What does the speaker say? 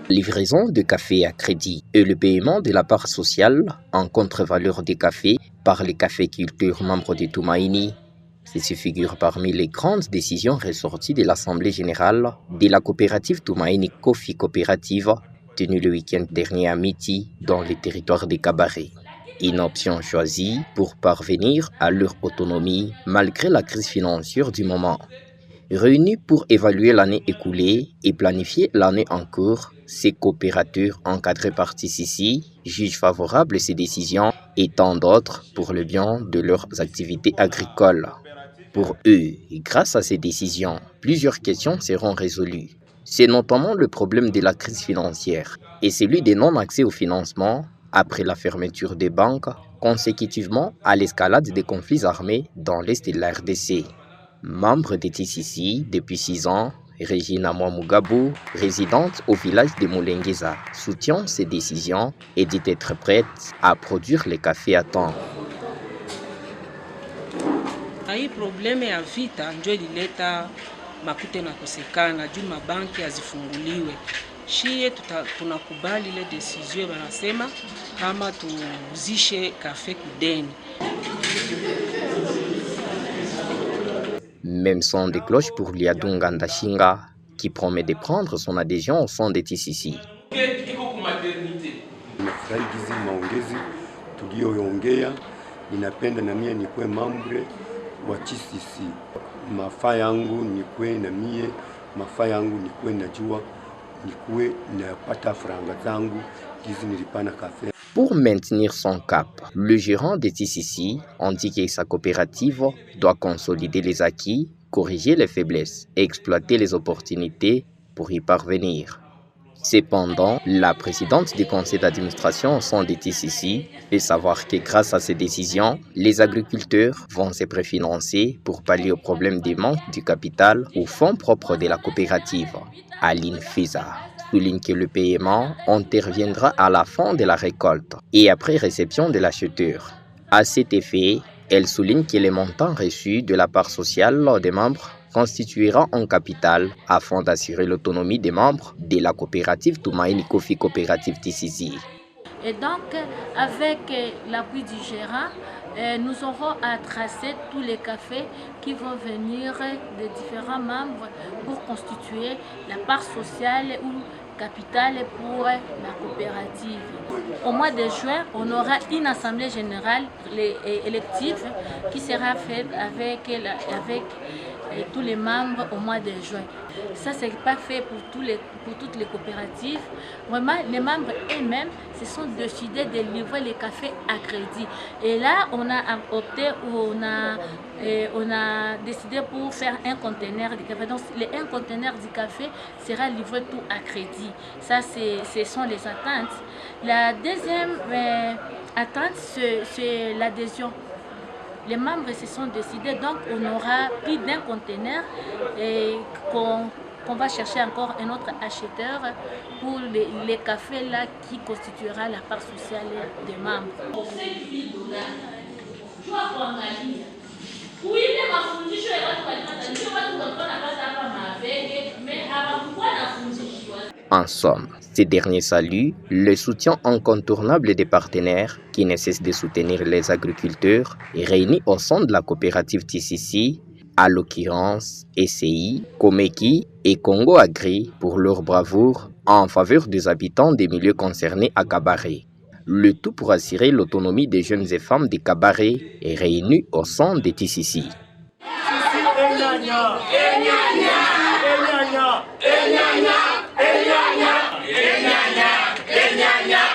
Livraison de café à crédit et le paiement de la part sociale en contre-valeur des cafés par les caféiculteurs membres de Tumaini. Ceci figure parmi les grandes décisions ressorties de l'Assemblée générale de la coopérative Tumaini Coffee Coopérative tenue le week-end dernier à Miti dans le territoire des Kabaré. Une option choisie pour parvenir à leur autonomie malgré la crise financière du moment. Réunis pour évaluer l'année écoulée et planifier l'année en cours, ces coopérateurs encadrés par TCC jugent favorables ces décisions et tant d'autres pour le bien de leurs activités agricoles. Pour eux, grâce à ces décisions, plusieurs questions seront résolues. C'est notamment le problème de la crise financière et celui des non-accès au financement après la fermeture des banques consécutivement à l'escalade des conflits armés dans l'est de la RDC. Membre de TCC depuis 6 ans, Regina Mwamugabo, résidente au village de Mulengeza, soutient ces décisions et dit être prête à produire les cafés à temps. Hii probleme ya vita ndio ilileta makute na kosekana juu mabanki hazifunguliwe. Shie tunakubali ile decision wanasema kama tuuzishe kafe kudeni. Même son de cloche pour Liadunga Ndashinga, qui promet de prendre son adhésion au son de TCC. Nimefurahi hizi maongezi tuliyoongea, ninapenda na mie nikuwe mambre wa TCC. Mafaa yangu nikuwe na mie, mafaa yangu nikuwe najua, nikuwe napata franga zangu hizi nilipana kafe. Pour maintenir son cap, le gérant de TCC indique que sa coopérative doit consolider les acquis, corriger les faiblesses et exploiter les opportunités pour y parvenir. Cependant, la présidente du conseil d'administration au sein de TCC fait savoir que grâce à ces décisions, les agriculteurs vont se préfinancer pour pallier au problème des manques du capital aux fonds propres de la coopérative. Aline Fiza souligne que le paiement interviendra à la fin de la récolte et après réception de l'acheteur. À cet effet, elle souligne que les montants reçus de la part sociale des membres constituera un capital afin d'assurer l'autonomie des membres de la coopérative Tumaini Coffee Coopérative TCC. Et donc, avec l'appui du gérant, nous aurons à tracer tous les cafés qui vont venir de différents membres pour constituer la part sociale ou capital pour la coopérative. Au mois de juin, on aura une assemblée générale élective qui sera faite avec tous les membres au mois de juin. Ça, c'est pas fait pour toutes les coopératives. Vraiment, les membres eux-mêmes se sont décidés de livrer les cafés à crédit. Et là, on a opté, on a décidé pour faire un conteneur de café. Donc, un conteneur du café sera livré tout à crédit. Ça, ce sont les attentes. La deuxième attente, c'est l'adhésion. Les membres se sont décidés, donc on aura plus d'un conteneur et qu'on va chercher encore un autre acheteur pour les cafés là qui constituera la part sociale des membres. En somme, ces derniers saluent le soutien incontournable des partenaires qui ne cessent de soutenir les agriculteurs réunis au sein de la coopérative TCC, à l'occurrence ECI, Komeki et Congo Agri pour leur bravoure en faveur des habitants des milieux concernés à Kabaré. Le tout pour assurer l'autonomie des jeunes et femmes des Kabaré et réunis au sein des TCC. Enyanya.